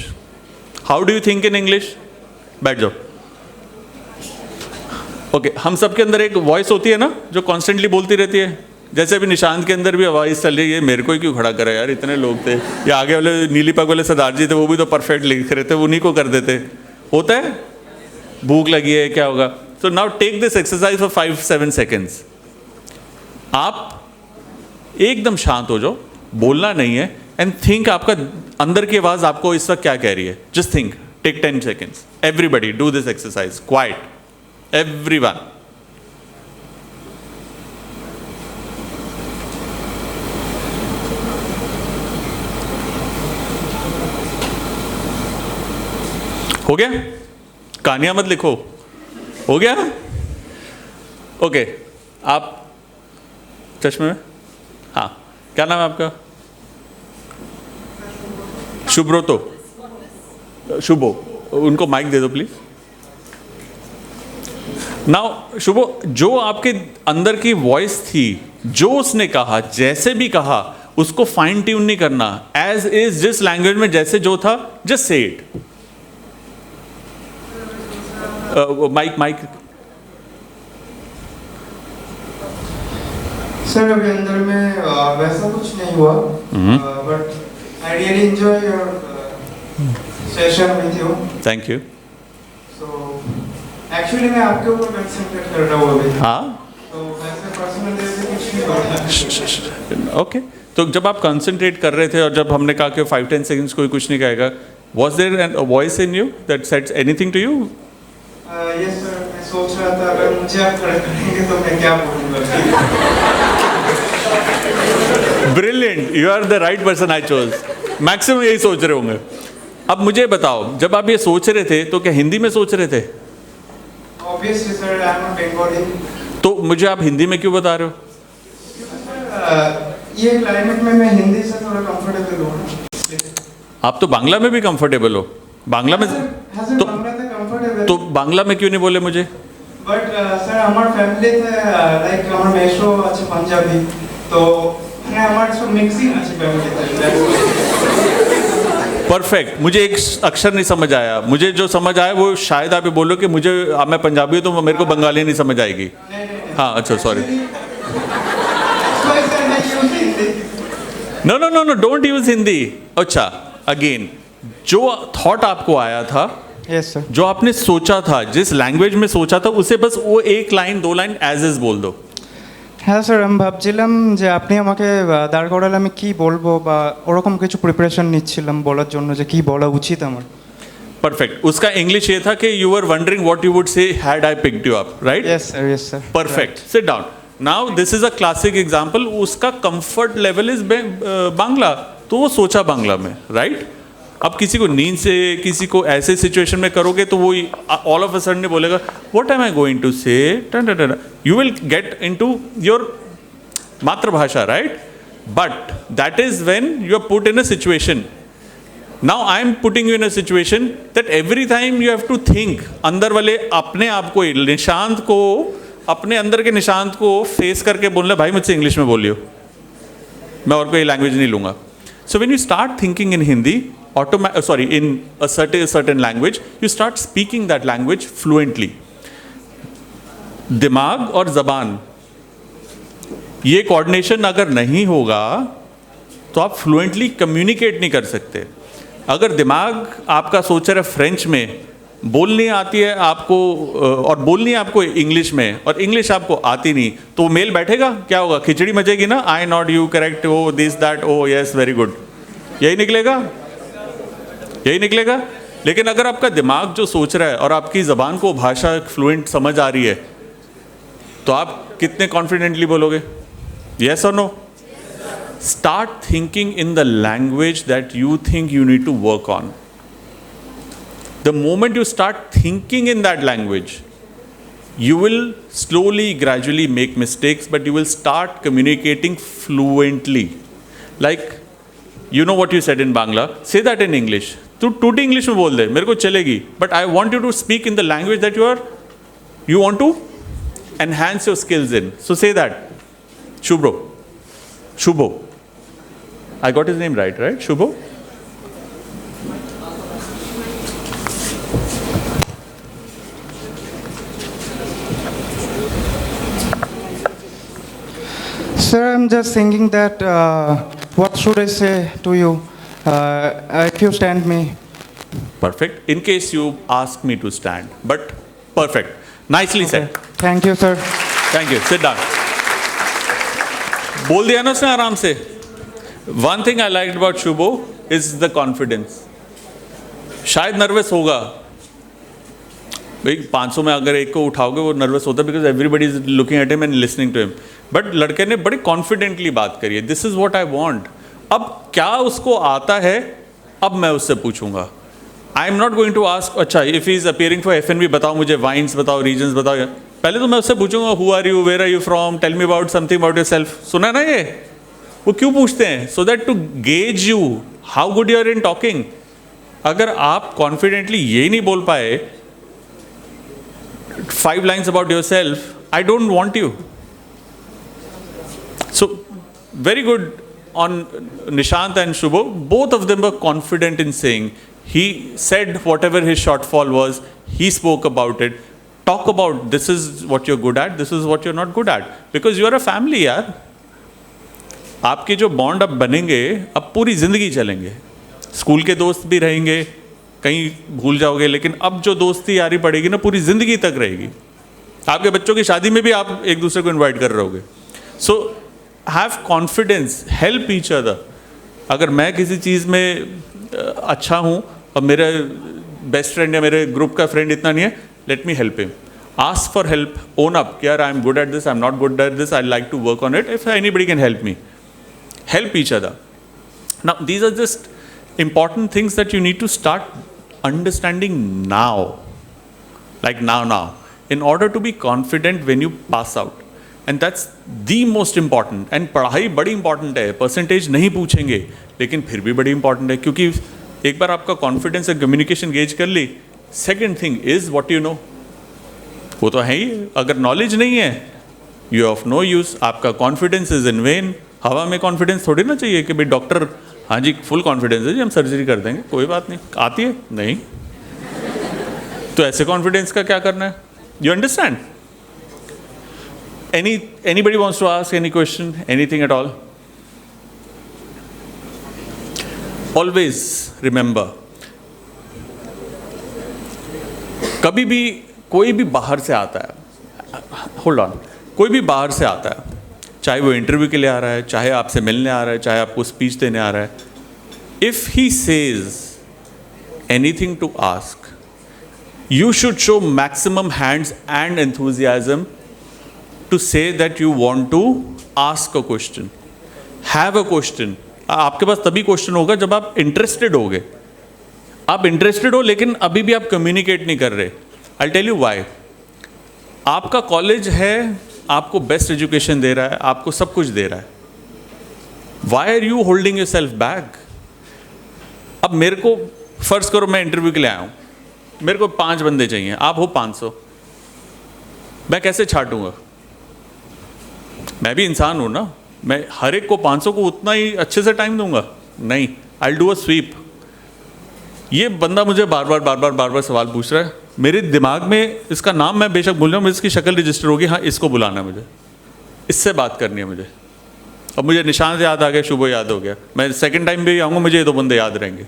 How do you think in English? बैठ जाओ. ओके, हम सबके अंदर एक वॉइस होती है ना, जो कॉन्स्टेंटली बोलती रहती है. जैसे अभी निशांत के अंदर भी आवाज़ चल रही है, मेरे को ही क्यों खड़ा करा यार, इतने लोग थे. या आगे वाले नीली पग वाले सरदार जी थे, वो भी तो परफेक्ट लिख रहे थे, उन्हीं को कर देते. होता है, भूख लगी है, क्या होगा. So now take this exercise for 5-7 seconds. आप एकदम शांत हो जाओ, बोलना नहीं है, एंड थिंक आपका अंदर की आवाज़ आपको इस वक्त क्या कह रही है. Just think, take 10 seconds. Everybody do this exercise, quiet, everyone. हो गया? कहानियां मत लिखो. हो गया? ओके, आप चश्मे में, हाँ, क्या नाम है आपका? शुभ्रोतो, शुभो. उनको माइक दे दो प्लीज. नाउ शुभो, जो आपके अंदर की वॉइस थी, जो उसने कहा, जैसे भी कहा, उसको फाइन ट्यून नहीं करना. एज इज, जिस लैंग्वेज में जैसे जो था, just say it. Mic. Sir अभी अंदर में वैसा कुछ नहीं हुआ, but I really enjoy your session with you. Thank you. So actually मैं आपके ऊपर कंसंट्रेट कर रहा हूँ अभी. हाँ, तो वैसे पर्सनल लेवल पे कुछ नहीं हो रहा. ओके. तो जब आप कंसंट्रेट कर रहे थे और जब हमने कहा कि 5-10 seconds कोई कुछ नहीं कहेगा, was there a voice in you that सेड्स anything to you? Yes sir, मैं सोच रहा था अगर मुझे आप खड़ा करेंगे तो मैं क्या बोलूँगा. Brilliant, you are the right person I chose. Maximum यही सोच रहे होंगे. अब मुझे बताओ, जब आप ये सोच रहे थे तो क्या हिंदी में सोच रहे थे? Obviously sir, I am Bengali. तो मुझे आप हिंदी में क्यों बता रहे हो? ये क्लाइमेट में मैं हिंदी से थोड़ा कंफर्टेबल हूँ. आप तो बांग्ला में भी कंफर्टेबल हो. बांग्ला में तो तो बांग्ला में क्यों नहीं बोले मुझे? বাট স্যার আমার ফ্যামিলিতে লাইক আমার মেশো আছে পাঞ্জাবি, তো মানে আমার সব মিক্সিং আছে ফ্যামিলিতে। परफेक्ट। मुझे एक अक्षर नहीं समझ आया, मुझे जो समझ आया वो शायद आप ये बोलो कि मुझे मैं पंजाबी हूँ तो मेरे को बंगाली नहीं समझ आएगी। हाँ अच्छा sorry. No no no no don't use Hindi. अच्छा अगेन जो थॉट आपको आया था, यस सर। जो आपने सोचा था, जिस लैंग्वेज में सोचा था, उसे बस वो एक लाइन दो लाइन एज इज बोल दो। হ্যাঁ স্যার, আমি ভাবছিলাম যে আপনি আমাকে দাঁড় করালে আমি কী বলবো, বা ওরকম কিছু প্রিপারেশন নিচ্ছিলাম বলার জন্য যে কী বলা উচিত আমার। परफेक्ट। उसका इंग्लिश ये था कि you were wondering what you would say had I picked you up, right? Yes sir, yes sir. Perfect. Sit down. Now this is a classic example. उसका कंफर्ट लेवल इज बांग्ला, तो वो सोचा बांग्ला में, राइट? अब किसी को नींद से, किसी को ऐसे सिचुएशन में करोगे तो वो ऑल ऑफ अ सडन बोलेगा what am I going to say, you will get into your मातृभाषा, right? But that is when you are put in a situation. Now I am putting you in a situation that every time you have to think, अंदर वाले अपने आप को, निशांत को, अपने अंदर के निशांत को फेस करके बोलना भाई मुझसे इंग्लिश में बोलियो, मैं और कोई लैंग्वेज नहीं लूँगा। So when you start thinking in Hindi, in a certain language, you start speaking that language fluently. दिमाग और जबान, ये कोऑर्डिनेशन अगर नहीं होगा तो आप फ्लुएंटली कम्युनिकेट नहीं कर सकते। अगर दिमाग आपका सोच रहा है फ्रेंच में, बोलनी आती है आपको और बोलनी है आपको इंग्लिश में, और इंग्लिश आपको आती नहीं, तो मेल बैठेगा, क्या होगा? खिचड़ी मचेगी ना, I not you correct, oh this that, oh yes very good, यही निकलेगा, यही निकलेगा। लेकिन अगर आपका दिमाग जो सोच रहा है और आपकी ज़बान को भाषा फ्लुएंट समझ आ रही है, तो आप कितने कॉन्फिडेंटली बोलोगे? यस और no? Start thinking in the language that you think you need to work on. The moment you start thinking in that language, you will slowly, gradually make mistakes, but you will start communicating fluently. Like, you know what you said in Bangla, say that in English. तू टूटी इंग्लिश में बोल दे, मेरे को चलेगी, but I want you to speak in the language that you want to enhance your skills in. So say that. Shubho. I got his name right? Shubho? Sir, I'm just thinking that what should I say to you if you stand me? Perfect. In case you ask me to stand, but perfect. Nicely said. Thank you, sir. Thank you. Sit down. बोल दिया ना उसने आराम से. One thing I liked about Shubho is the confidence. शायद नर्वस होगा भाई, 500 में अगर एक को उठाओगे वो नर्वस होता है, because everybody is looking at him and listening to him. But लड़के ने बड़ी कॉन्फिडेंटली बात करी है. This is what I want. अब क्या उसको आता है, अब मैं उससे पूछूंगा. I am not going to ask, अच्छा if he is appearing for FNB, बताओ मुझे वाइन्स बताओ, रीजन्स बताओ. पहले तो मैं उससे पूछूंगा who are you, where are you from, tell me about something about yourself. सुना ना ये? वो क्यों पूछते हैं? So that to gauge you how good you are in talking. अगर आप कॉन्फिडेंटली ये नहीं बोल पाए 5 lines about yourself, I don't want you. So very good on Nishant and Shubho. Both of them were confident in saying. He said whatever his shortfall was, he spoke about it. Talk about this is what you're good at, this is what you're not good at. Because you are a family यार. आपके जो बॉन्ड अब बनेंगे, अब पूरी ज़िंदगी चलेंगे. स्कूल के दोस्त भी रहेंगे, कहीं भूल जाओगे, लेकिन अब जो दोस्ती यारी पड़ेगी ना, पूरी ज़िंदगी तक रहेगी. आपके बच्चों की शादी में भी आप एक दूसरे को इनवाइट कर रहे होगे. So have confidence, help each other. अगर मैं किसी चीज़ में अच्छा हूँ और मेरा बेस्ट फ्रेंड या मेरे ग्रुप का फ्रेंड इतना नहीं है, let me help him. Ask for help, own up, यार I am good at this, I am not good at this, I like to work on it. If anybody can help me, help each other. Now these are just important things that you need to start understanding now, like now, in order to be confident when you pass out. And that's the most important. And पढ़ाई बड़ी important है, परसेंटेज नहीं पूछेंगे, लेकिन फिर भी बड़ी important है, क्योंकि एक बार आपका कॉन्फिडेंस और कम्युनिकेशन गेज कर ली. Second thing is what you know. वो तो है ही। अगर नॉलेज नहीं है, यू ऑफ नो यूज़। आपका कॉन्फिडेंस इज इन वेन। हवा में कॉन्फिडेंस थोड़ी ना चाहिए कि भाई डॉक्टर, हाँ जी फुल कॉन्फिडेंस है जी, हम सर्जरी कर देंगे, कोई बात नहीं। आती है नहीं, तो ऐसे कॉन्फिडेंस का क्या करना है? You understand? Anybody wants to ask any question, anything at all? Always remember, कभी भी कोई भी बाहर से आता है, होल्ड ऑन, कोई भी बाहर से आता है, चाहे वो इंटरव्यू के लिए आ रहा है, चाहे आपसे मिलने आ रहा है, चाहे आपको स्पीच देने आ रहा है, if he says anything to ask, you should show maximum hands and enthusiasm to say that you want to ask a question, have a question. आपके पास तभी क्वेश्चन होगा जब आप इंटरेस्टेड होगे। आप इंटरेस्टेड हो लेकिन अभी भी आप कम्युनिकेट नहीं कर रहे। I'll tell you why. आपका कॉलेज है, आपको बेस्ट एजुकेशन दे रहा है, आपको सब कुछ दे रहा है। Why are you holding yourself back? अब मेरे को फर्ज करो मैं इंटरव्यू के लिए आया हूँ, मेरे को 5 बंदे चाहिए, आप हो 500, मैं कैसे छांटूंगा? मैं भी इंसान हूं ना, मैं हर एक को 500 को उतना ही अच्छे से टाइम दूंगा? नहीं, आई डू अ स्वीप। ये बंदा मुझे बार बार सवाल पूछ रहा है, मेरे दिमाग में इसका नाम मैं बेशक भूल जाऊँ, इसकी शक्ल रजिस्टर होगी, हाँ इसको बुलाना है मुझे, इससे बात करनी है मुझे। अब मुझे निशान याद आ गया, शुभ याद हो गया, मैं सेकंड टाइम भी आऊँगा, मुझे ये 2 बंदे याद रहेंगे।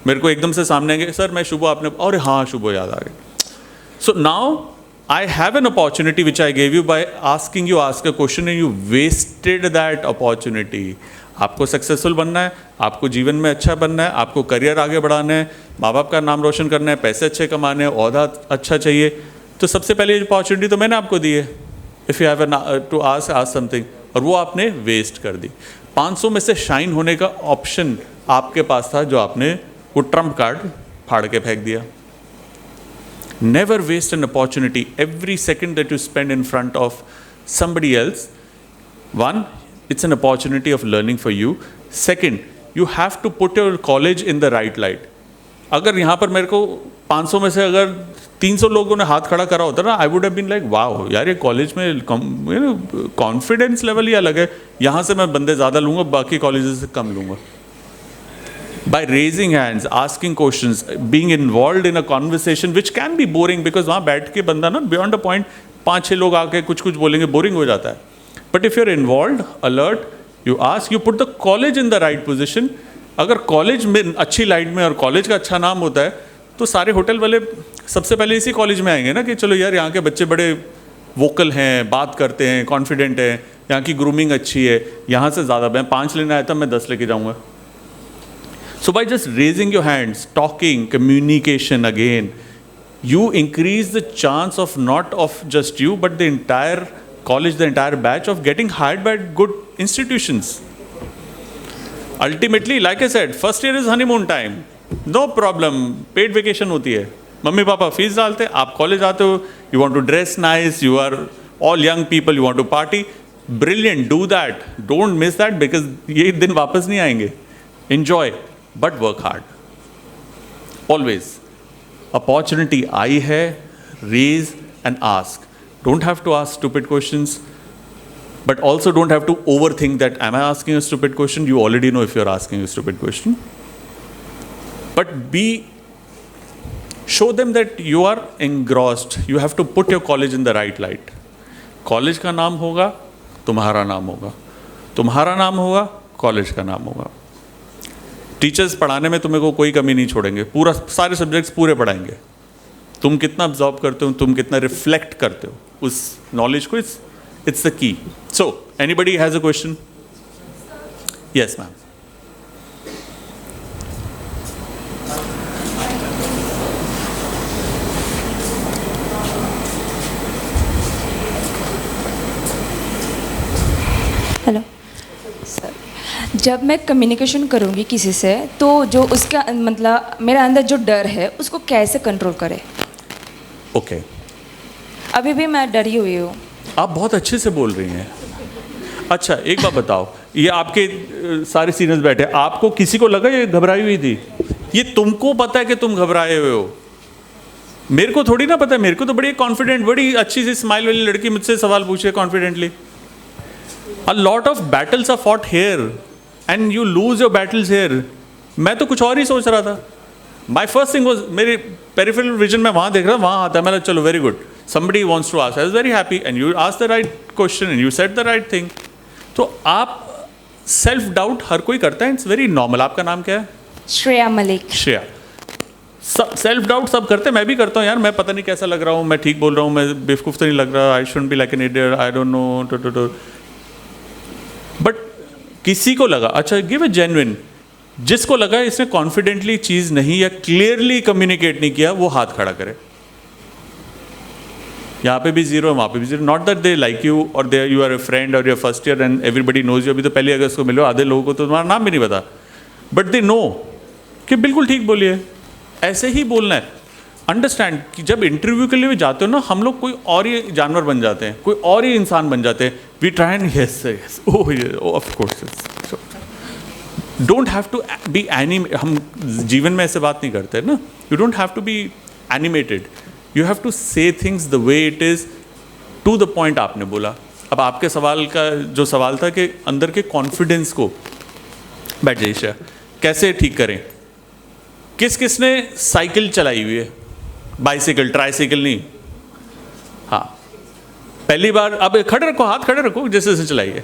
मेरे को एकदम से सामने आएंगे, सर मैं शुभ, आपने, और हाँ शुभ याद आ गया। So now I have an opportunity which I gave you by asking you ask a question and you wasted that opportunity. आपको सक्सेसफुल बनना है, आपको जीवन में अच्छा बनना है, आपको करियर आगे बढ़ाना है, माँ बाप का नाम रोशन करना है, पैसे अच्छे कमाने हैं, ओहदा अच्छा चाहिए, तो सबसे पहले अपॉर्चुनिटी तो मैंने आपको दी है, if you have to ask something, और वो आपने वेस्ट कर दी। 500 में से शाइन होने का ऑप्शन आपके पास था, जो आपने वो ट्रम्प कार्ड फाड़ के फेंक दिया। Never waste an opportunity. Every second that you spend in front of somebody else, one, it's an opportunity of learning for you. Second, you have to put your college in the right light. अगर यहाँ पर मेरे को 500 में से अगर 300 लोगों ने हाथ खड़ा करा होता ना, I would have been like wow यार, ये कॉलेज में कॉन्फिडेंस लेवल ही अलग है, यहाँ से मैं बंदे ज़्यादा लूँगा, बाकी कॉलेजेस से कम लूँगा। By raising hands, asking questions, being involved in a conversation which can be boring because वहाँ बैठ के बंदा ना beyond a point 5-6 लोग आके कुछ बोलेंगे, बोरिंग हो जाता है। But if you're involved, alert, you ask, you put the college in the right position. अगर कॉलेज में अच्छी लाइट में और कॉलेज का अच्छा नाम होता है तो सारे होटल वाले सबसे पहले इसी कॉलेज में आएंगे ना कि चलो यार यहाँ के बच्चे बड़े वोकल हैं, बात करते हैं, कॉन्फिडेंट हैं, यहाँ की ग्रूमिंग अच्छी है, यहाँ से ज़्यादा मैं 5 लेने आया था, मैं 10 लेके जाऊँगा। So by just raising your hands, talking, communication again, you increase the chance of not of just you, but the entire college, the entire batch of getting hired by good institutions. Ultimately, like I said, first year is honeymoon time. No problem. Paid vacation होती है। मम्मी पापा फीस डालते हैं, आप कॉलेज आते हो, you want to dress nice, you are all young people, you want to party. Brilliant, do that. Don't miss that because ये दिन वापस नहीं आएंगे. Enjoy. But work hard. Always. Opportunity आई है, raise and ask. Don't have to ask stupid questions, but also don't have to overthink that am I asking a stupid question? You already know if you're asking a stupid question. But show them that you are engrossed. You have to put your college in the right light. College का नाम होगा, तुम्हारा नाम होगा, तुम्हारा नाम होगा, कॉलेज का नाम होगा। टीचर्स पढ़ाने में तुम्हें को कोई कमी नहीं छोड़ेंगे, पूरा सारे सब्जेक्ट्स पूरे पढ़ाएंगे। तुम कितना अब्जॉर्ब करते हो, तुम कितना रिफ्लेक्ट करते हो उस नॉलेज को, it's the key. So anybody has a question? Yes ma'am. Hello sir, जब मैं कम्युनिकेशन करूँगी किसी से तो जो उसका मतलब मेरे अंदर जो डर है उसको कैसे कंट्रोल करें? ओके अभी भी मैं डरी हुई हूँ। आप बहुत अच्छे से बोल रही हैं। अच्छा एक बात बताओ, ये आपके सारे सीनियर्स बैठे, आपको किसी को लगा ये घबराई हुई थी? ये तुमको पता है कि तुम घबराए हुए हो? मेरे को थोड़ी ना पता है, मेरे को तो बड़ी कॉन्फिडेंट, बड़ी अच्छी सी स्माइल वाली लड़की मुझसे सवाल पूछे confidently. A lot of battles are fought here and you lose your battles here. मैं तो कुछ और ही सोच रहा था. माई फर्स्ट थिंग वॉज, मेरे पेरिफेरल विजन में वहाँ देख रहा, वहाँ आता है. मैंने चलो very good, somebody wants to ask. I was very happy and you asked the right question and you said the right thing. तो आप सेल्फ डाउट हर कोई करता है, इट्स वेरी नॉर्मल. आपका नाम क्या है? श्रेया मलिक. श्रेया. सब सेल्फ डाउट सब करते हैं, मैं भी करता हूँ यार, मैं पता नहीं कैसा लग रहा हूँ, मैं ठीक बोल रहा हूँ, मैं बेवकूफ़ तो नहीं लग रहा, I shouldn't be like an idiot, I don't know. But किसी को लगा, अच्छा गिव अ जेन्युइन, जिसको लगा इसने कॉन्फिडेंटली चीज़ नहीं या क्लियरली कम्युनिकेट नहीं किया, वो हाथ खड़ा करे. यहाँ पे भी जीरो है, वहाँ पे भी zero. Not that they like you और they you are a friend और your first year and everybody knows you. अभी तो पहली अगस्त को मिलो, आधे लोगों को तो तुम्हारा नाम भी नहीं पता, बट दे नो कि बिल्कुल ठीक बोलिए, ऐसे ही बोलना है. अंडरस्टैंड कि जब इंटरव्यू के लिए भी जाते हो ना, हम लोग कोई और ही जानवर बन जाते हैं, कोई और ही इंसान बन जाते हैं. We try and yes yes oh of course. Don't have to be animated. हम जीवन में ऐसे बात नहीं करते ना. You don't have to be animated. You have to say things the way it is, to the point. आपने बोला, अब आपके सवाल का जो सवाल था कि अंदर के कॉन्फिडेंस को, बैठ जाइए श्रेया, कैसे ठीक करें. किस किस ने साइकिल चलाई हुई है? बाइसिकल, ट्राईसाइकिल नहीं. हाँ, पहली बार. अब खड़े रखो, हाथ खड़े रखो जैसे जैसे चलाइए.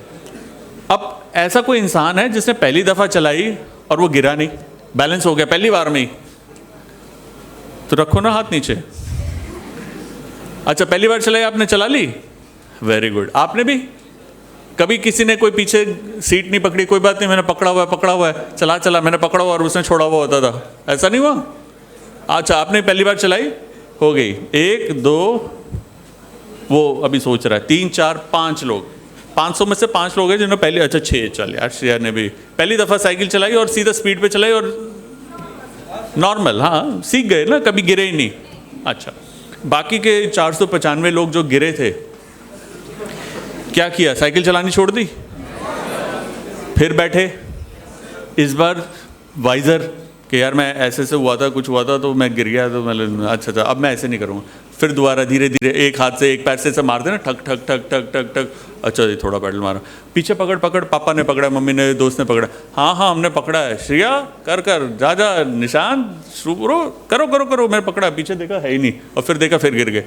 अब ऐसा कोई इंसान है जिसने पहली दफ़ा चलाई और वो गिरा नहीं, बैलेंस हो गया पहली बार में ही, तो रखो ना हाथ नीचे. अच्छा, पहली बार चलाई आपने, चला ली, वेरी गुड. आपने भी कभी किसी ने कोई पीछे सीट नहीं पकड़ी, कोई बात नहीं, मैंने पकड़ा हुआ है, चला मैंने पकड़ा हुआ और उसने छोड़ा हुआ होता था, ऐसा नहीं हुआ? अच्छा, आपने पहली बार चलाई, हो गई. 1 2, वो अभी सोच रहा है, 3 4 5 लोग, 500 में से 5 लोग हैं जिन्होंने पहले, अच्छा 6. चल यार, श्रेया ने भी पहली दफ़ा साइकिल चलाई और सीधा स्पीड पे चलाई और नॉर्मल, हाँ सीख गए ना, कभी गिरे ही नहीं. अच्छा, बाकी के 495 लोग जो गिरे थे, क्या किया? साइकिल चलानी छोड़ दी, फिर बैठे. इस बार वाइजर कि यार मैं ऐसे से हुआ था, कुछ हुआ था तो मैं गिर गया, तो मैं अच्छा अब मैं ऐसे नहीं करूँगा. फिर दोबारा धीरे धीरे एक हाथ से, एक पैर से मारते ना, ठक ठक ठक ठक ठक ठक. अच्छा जी, थोड़ा पैडल मारा, पीछे पकड़, पापा ने पकड़ा, मम्मी ने, दोस्त ने पकड़ा, हाँ हमने पकड़ा है. श्रेया कर जा निशान शुरू करो, मैं पकड़ा, पीछे देखा है ही नहीं, और फिर देखा, फिर गिर गए.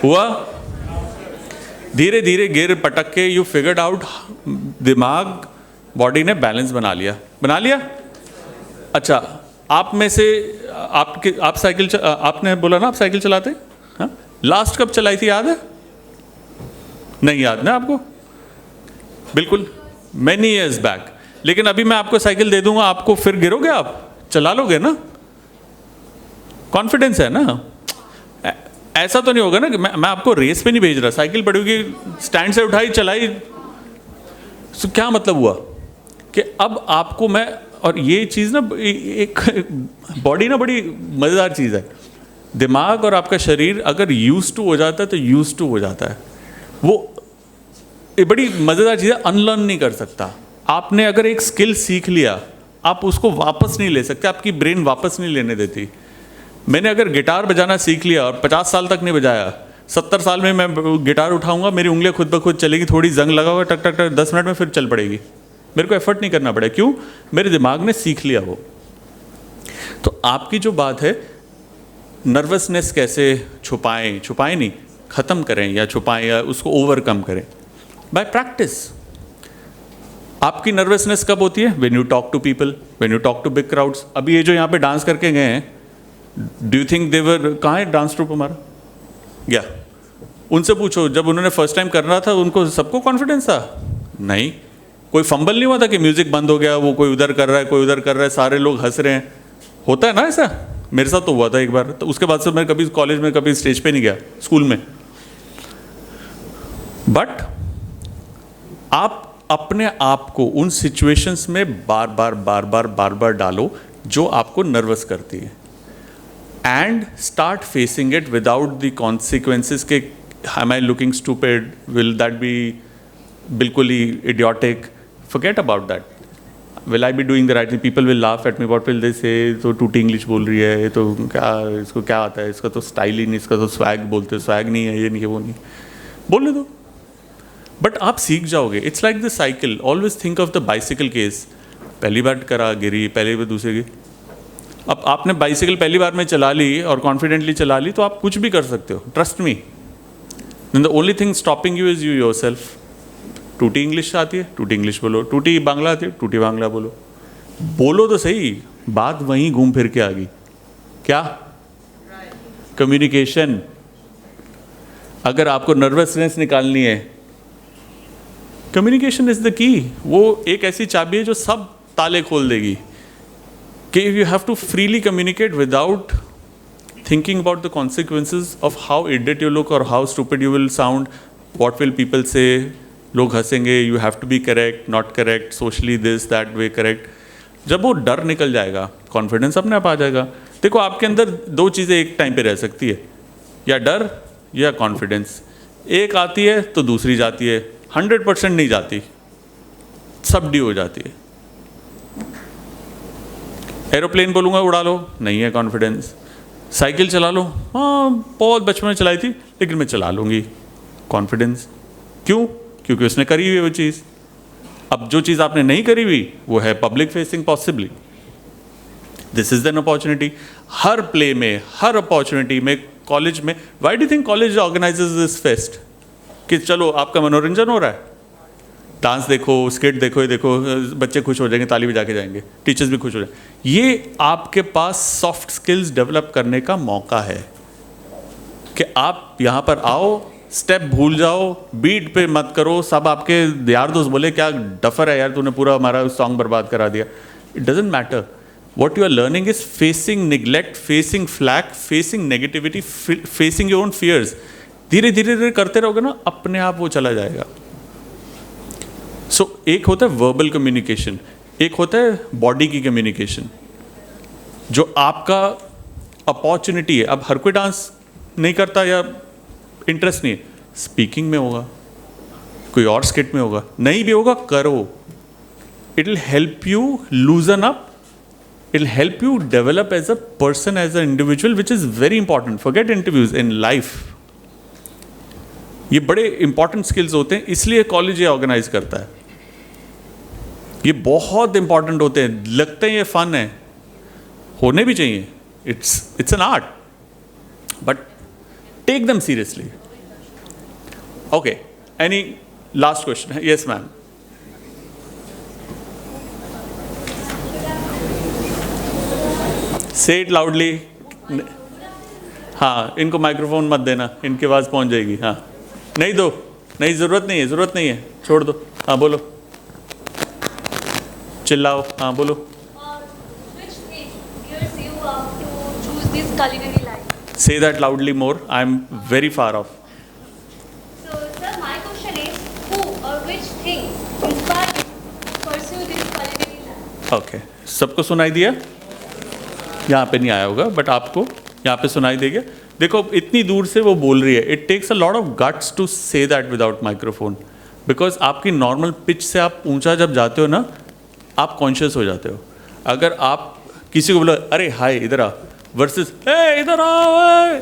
हुआ धीरे धीरे गिर पटक के, यू फिगर्ड आउट, दिमाग बॉडी ने बैलेंस बना लिया. अच्छा, आप में से आप साइकिल आपने बोला ना आप साइकिल चलाते, हाँ? लास्ट कब चलाई थी याद है? नहीं याद ना आपको? बिल्कुल मैनी ईयर्स बैक. लेकिन अभी मैं आपको साइकिल दे दूंगा, आपको फिर गिरोगे, आप चला लोगे ना? कॉन्फिडेंस है ना? ऐसा तो नहीं होगा ना कि मैं आपको रेस पे नहीं भेज रहा, साइकिल पड़ी होगी, स्टैंड से उठाई, चलाई. तो क्या मतलब हुआ कि अब आपको मैं, और ये चीज़ ना, एक बॉडी ना बड़ी मज़ेदार चीज़ है. दिमाग और आपका शरीर अगर यूज्ड टू हो जाता है तो यूज्ड टू हो जाता है. वो ये बड़ी मज़ेदार चीज़ है, अनलर्न नहीं कर सकता. आपने अगर एक स्किल सीख लिया, आप उसको वापस नहीं ले सकते, आपकी ब्रेन वापस नहीं लेने देती. मैंने अगर गिटार बजाना सीख लिया और 50 साल तक नहीं बजाया, 70 साल में मैं गिटार उठाऊंगा, मेरी उंगलियां खुद ब खुद चलेगी, थोड़ी जंग लगाओगे, टक टक टक, 10 मिनट में फिर चल पड़ेगी. मेरे को एफर्ट नहीं करना पड़ेगा. क्यों? मेरे दिमाग ने सीख लिया वो. तो आपकी जो बात है, नर्वसनेस कैसे छुपाएं नहीं, ख़त्म करें या छुपाएं या उसको ओवरकम करें, बाय प्रैक्टिस. आपकी नर्वसनेस कब होती है? When you talk to people, when you talk to big crowds. अभी ये जो यहाँ पे डांस करके गए हैं, डू यू थिंक देवर, कहाँ है डांस ट्रूप हमारा? गया, उनसे पूछो, जब उन्होंने फर्स्ट टाइम करना था उनको सबको कॉन्फिडेंस था? नहीं. कोई फंबल नहीं हुआ था कि म्यूजिक बंद हो गया, वो कोई उधर कर रहा है, कोई उधर कर रहा है, सारे लोग हंस रहे हैं? होता है ना ऐसा? मेरे साथ तो हुआ था एक बार. तो उसके बाद से मैं कभी कॉलेज में कभी स्टेज पे नहीं गया, स्कूल में. बट आप अपने आप को उन सिचुएशंस में बार बार डालो जो आपको नर्वस करती है, and start facing it without the consequences के am I looking stupid, will that be बिल्कुल ही idiotic, forget about that. Will I be doing the right thing, people will laugh at me, what will they say, तो टूटी इंग्लिश बोल रही है, ये तो क्या, इसको क्या आता है, इसका तो स्टाइल ही नहीं, इसका तो स्वैग बोलते, स्वैग नहीं है, ये नहीं है, वो नहीं, बोलने दो, बट आप सीख जाओगे. It's like the cycle, always think of the bicycle case. पहली बार करा, गिरी, पहली बार दूसरी गिरी. अब आपने बाइसिकल पहली बार में चला ली और कॉन्फिडेंटली चला ली तो आप कुछ भी कर सकते हो, trust me. The only thing stopping you is you yourself. टूटी इंग्लिश आती है, टूटी इंग्लिश बोलो, टूटी बांग्ला आती है, टूटी बांग्ला बोलो, बोलो तो सही, बात वहीं घूम फिर के आ गई. क्या? कम्युनिकेशन. अगर आपको नर्वसनेस निकालनी है, कम्युनिकेशन इज द की. वो एक ऐसी चाबी है जो सब ताले खोल देगी. कि you have to freely communicate without thinking about the consequences of how idiot you look or how stupid you will sound, what will people say, लोग हंसेंगे, you have to be correct, not correct, socially this, that way correct. जब वो डर निकल जाएगा, कॉन्फिडेंस अपने आप आ जाएगा. देखो आपके अंदर दो चीज़ें एक टाइम पे रह सकती है, या डर या कॉन्फिडेंस. एक आती है तो दूसरी जाती है, 100% नहीं जाती, सबडी हो जाती है. एरोप्लेन बोलूँगा उड़ा लो, नहीं है कॉन्फिडेंस. साइकिल चला लो, हाँ बहुत बचपन में चलाई थी लेकिन मैं चला लूँगी, कॉन्फिडेंस. क्यों? क्योंकि उसने करी हुई है वो चीज़. अब जो चीज़ आपने नहीं करी हुई वो है public facing. Possibly this is an opportunity. Her play में, हर अपॉर्चुनिटी में, कॉलेज में. Why do think college organises this fest? कि चलो आपका मनोरंजन हो रहा है, डांस देखो, स्किट देखो, ये देखो, बच्चे खुश हो जाएंगे, ताली बजा के जाएंगे, टीचर्स भी खुश हो जाएंगे. ये आपके पास सॉफ्ट स्किल्स डेवलप करने का मौका है कि आप यहाँ पर आओ, स्टेप भूल जाओ, बीट पे मत करो. सब आपके यार दोस्त बोले क्या डफर है यार, तूने पूरा हमारा सॉन्ग बर्बाद करा दिया. It doesn't matter. What you are learning is facing neglect, facing flak, facing negativity, facing your own fears. धीरे धीरे करते रहोगे ना, अपने आप वो चला जाएगा. सो एक होता है वर्बल कम्युनिकेशन, एक होता है बॉडी की कम्युनिकेशन, जो आपका अपॉर्चुनिटी है. अब हर कोई डांस नहीं करता या इंटरेस्ट नहीं है, स्पीकिंग में होगा, कोई और स्किट में होगा, नहीं भी होगा करो. It will help you loosen up, it will help you develop as a person, as a individual, which is very important. Forget interviews in life. ये बड़े इंपॉर्टेंट स्किल्स होते हैं, इसलिए कॉलेज ये ऑर्गेनाइज करता है. ये बहुत इंपॉर्टेंट होते हैं. लगते हैं ये फन है, होने भी चाहिए. It's an art, but take them seriously. Okay, any last question? Yes ma'am. Say it loudly. हाँ, इनको माइक्रोफोन मत देना, इनकी आवाज़ पहुंच जाएगी. हाँ, नहीं दो, नहीं, ज़रूरत नहीं है, ज़रूरत नहीं है, छोड़ दो. हाँ बोलो, चिल्लाओ. हाँ बोलो. Say that loudly more. I'm very far off. So, sir, my question is, who or which thing inspired you to pursue this culinary life? Okay. सबको सुनाई दिया? यहाँ पे नहीं आया होगा, बट आपको यहाँ पे सुनाई देगा. देखो इतनी दूर से वो बोल रही है. It takes a lot of guts to say that without microphone, because आपकी नॉर्मल पिच से आप ऊंचा जब जाते हो ना, आप कॉन्शियस हो जाते हो. अगर आप किसी को बोलो अरे हाय इधर आ, वर्सेस हे इधर आ,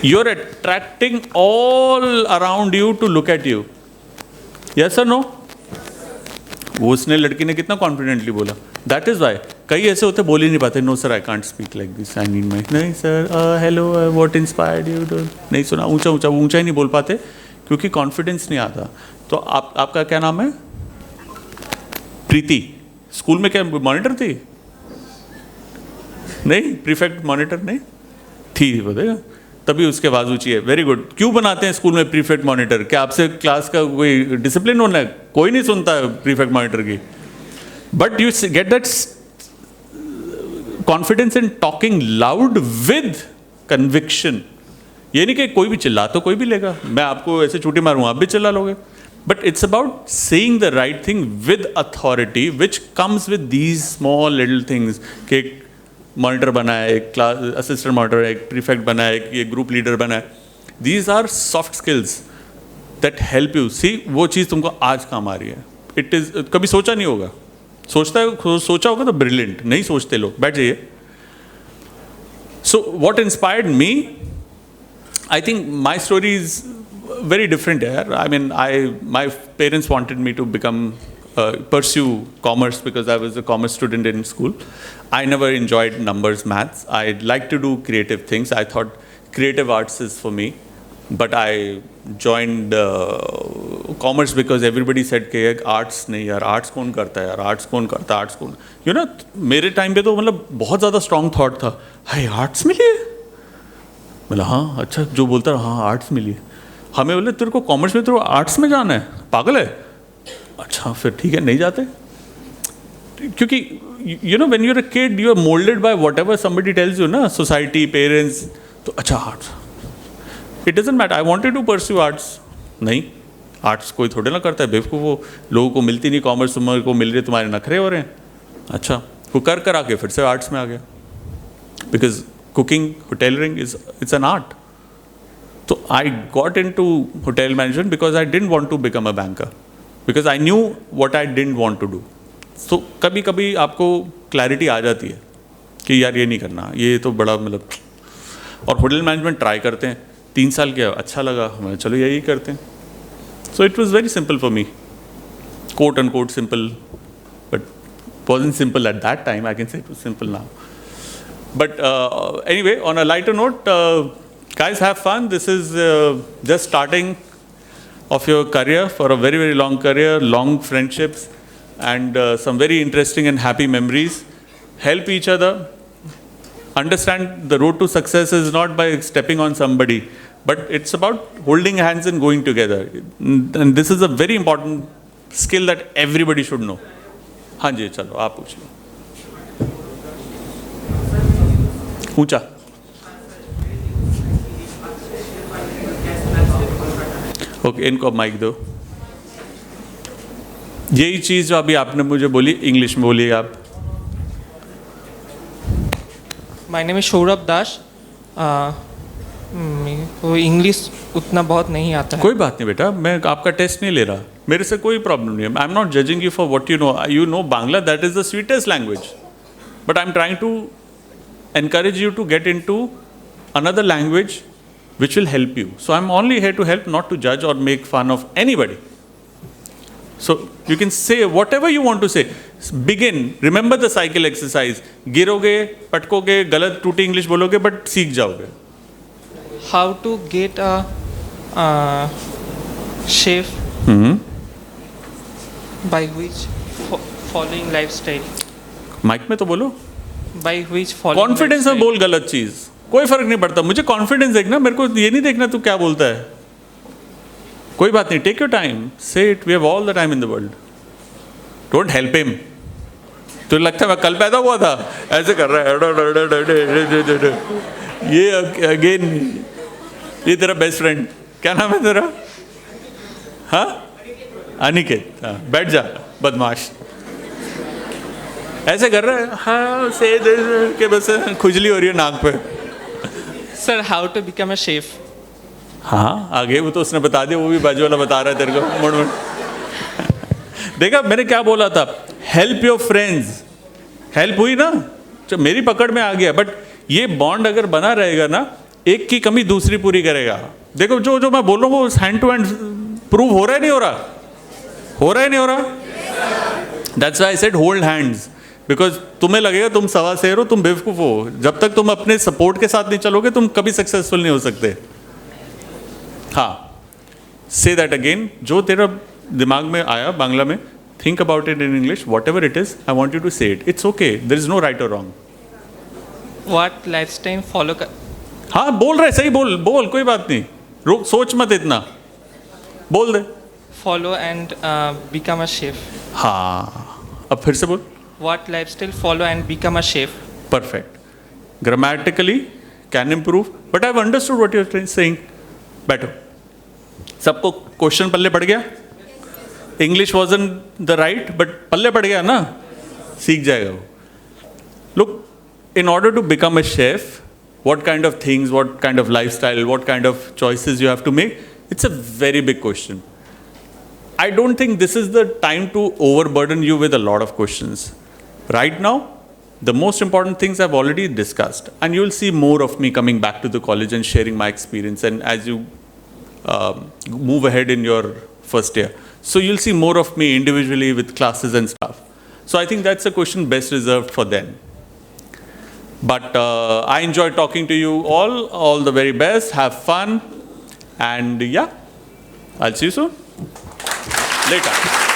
you are attracting all around you to look at you. Yes और नो? वो उसने, लड़की ने कितना कॉन्फिडेंटली बोला. दैट इज वाई कई ऐसे होते बोल ही नहीं पाते. No sir I can't speak like this, I need mic. नहीं sir, hello, what inspired you to. नहीं सुना, ऊंचा ऊंचा ऊंचा ही नहीं बोल पाते क्योंकि कॉन्फिडेंस नहीं आता. तो आपका क्या नाम है? प्रीति. स्कूल में क्या मॉनिटर थी? नहीं, प्रीफेक्ट मॉनिटर नहीं थी, बताएगा. तभी उसके आवाज़ ऊंची है. Very good. क्यों बनाते हैं स्कूल में प्रीफेक्ट मॉनिटर? क्या आपसे क्लास का कोई डिसिप्लिन होना है? कोई नहीं सुनता है प्रीफेक्ट मॉनिटर की. But you get that confidence in talking loud with conviction. ये नहीं कि कोई भी चिल्ला तो कोई भी लेगा. मैं आपको ऐसे छुट्टी मारूँ, आप भी चिल्ला लोगे. But it's about saying the right thing with authority, which comes with these small little things. कि एक मॉनिटर बना है, एक क्लास असिस्टेंट मॉनिटर है, एक प्रीफेक्ट बना है, एक ग्रुप लीडर बना है. These are soft skills that help you. See, वो चीज़ तुमको आज काम आ रही है. It is कभी सोचा नहीं होगा. सोचा होगा तो ब्रिलियंट, नहीं सोचते लोग, बैठ जाइए. So what inspired me, I think my story is very different here. I mean, my parents wanted me to pursue commerce because I was a commerce student in school. I never enjoyed numbers, maths. I like to do creative things. I thought creative arts is for me. But I joined commerce because everybody said कि arts नहीं यार, arts कौन करता है यार, arts कौन करता है, arts कौन, you know, मेरे टाइम पे तो मतलब बहुत ज़्यादा strong thought था, हाय arts मिली है, मतलब हाँ अच्छा जो बोलता है हाँ arts मिली है, हमें बोले तेरे को commerce में, तेरे को arts में जाना है, पागल है, अच्छा फिर ठीक है नहीं जाते, क्योंकि you know when you're a kid you are molded by whatever somebody tells you ना, society, parents, तो अच्छा arts. It doesn't matter. I wanted to pursue arts. नहीं, आर्ट्स कोई थोड़े ना करता है, बेवकूफ़, वो लोगों को मिलती नहीं, कॉमर्स तुम्हारे को मिल रही, तुम्हारे नखरे हो रहे हैं. अच्छा, वो कर आके फिर से आर्ट्स में आ गया, because cooking, hoteliering it's an art. तो I got into hotel management because I didn't want to become a banker, because I knew what I didn't want to do. So कभी कभी आपको क्लैरिटी आ जाती है कि यार ये नहीं करना, ये तो बड़ा मतलब, और होटल मैनेजमेंट ट्राई करते हैं, 3 साल किया, अच्छा लगा, हमें चलो यही करते हैं. So it was very simple for me, quote and quote simple, but wasn't simple at that time. I can say it was simple now. But anyway, on a lighter note, guys, have fun. This is just starting of your career, for a very, very long career, long friendships, and some very interesting and happy memories. Help each other. Understand the road to success is not by stepping on somebody, but it's about holding hands and going together. And this is a very important skill that everybody should know. हाँ जी, चलो आप पूछ लो. ऊंचा. ओके, इनको माइक दो. यही चीज़ जो अभी आपने मुझे बोली, इंग्लिश में बोलिए आप. माय नेम इज सौरभ दास. वो इंग्लिश उतना बहुत नहीं आता है. कोई बात नहीं बेटा, मैं आपका टेस्ट नहीं ले रहा, मेरे से कोई प्रॉब्लम नहीं है. I am not judging you for what you know Bangla, that is the sweetest language, but I am trying to encourage you to get into another language which will help you. So I'm only here to help, not to judge or make fun of anybody. So you can say whatever you want to say. Begin. Remember the cycle exercise. गिरोगे, पटकोगे, गलत टूटी इंग्लिश बोलोगे, but सीख जाओगे. How to get a chef by which following lifestyle. Mic में तो बोलो. By which following कॉन्फिडेंस में बोल गलत चीज, कोई फर्क नहीं पड़ता. मुझे कॉन्फिडेंस देखना, मेरे को ये नहीं देखना तू क्या बोलता है. कोई बात नहीं, take your time, say it, we have all the time in the world. Don't help him. तो लगता है मैं कल पैदा हुआ था, ऐसे कर रहा है. ये अगेन, ये तेरा बेस्ट फ्रेंड, क्या नाम है तेरा? हाँ, अनिकेत. हाँ, बैठ जा बदमाश. ऐसे कर रहा है, हाँ से के बस खुजली हो रही है नाक पे. Sir, how to become a chef? हाँ आगे वो तो उसने बता दिया, वो भी बाजू वाला बता रहा है तेरे को. मुड़ मुड़. देखा मैंने क्या बोला था, हेल्प योर फ्रेंड्स. हेल्प हुई ना, मेरी पकड़ में आ गया. बट ये बॉन्ड अगर बना रहेगा ना, एक की कमी दूसरी पूरी करेगा. देखो जो जो मैं बोल रहा हूँ वो हैंड टू हैंड प्रूव हो रहा है, नहीं हो रहा, हो रहा है, नहीं हो रहा. That's why I said hold hands. Because तुम्हें लगेगा तुम सवा शेर हो, तुम बेवकूफ़ हो. जब तक तुम अपने सपोर्ट के साथ नहीं चलोगे, तुम कभी सक्सेसफुल नहीं हो सकते. हाँ, से दैट अगेन. जो तेरा दिमाग में आया बांग्ला में, think about it in English. Whatever it is, I want you to say it. It's okay, there is no right और रॉन्ग. What lifestyle follow कर. हाँ बोल रहे, सही बोल, बोल, कोई बात नहीं. रुक, सोच मत इतना, बोल दे. Follow and become a chef. हाँ, अब फिर से बोल. What lifestyle follow and become a chef? Perfect. Grammatically can improve, but I've understood what you're saying. बैठो. सबको क्वेश्चन पल्ले पड़ गया. English wasn't the right, but पल्ले पड़ गया ना, सीख जाएगा वो. Look, in order to become a chef, what kind of things, what kind of lifestyle, what kind of choices you have to make, it's a very big question. I don't think this is the time to overburden you with a lot of questions. Right now, the most important things I've already discussed, and you'll see more of me coming back to the college and sharing my experience. And as you move ahead in your first year, so you'll see more of me individually with classes and stuff. So I think that's a question best reserved for them. But I enjoyed talking to you all. All the very best. Have fun. And yeah, I'll see you soon. Later.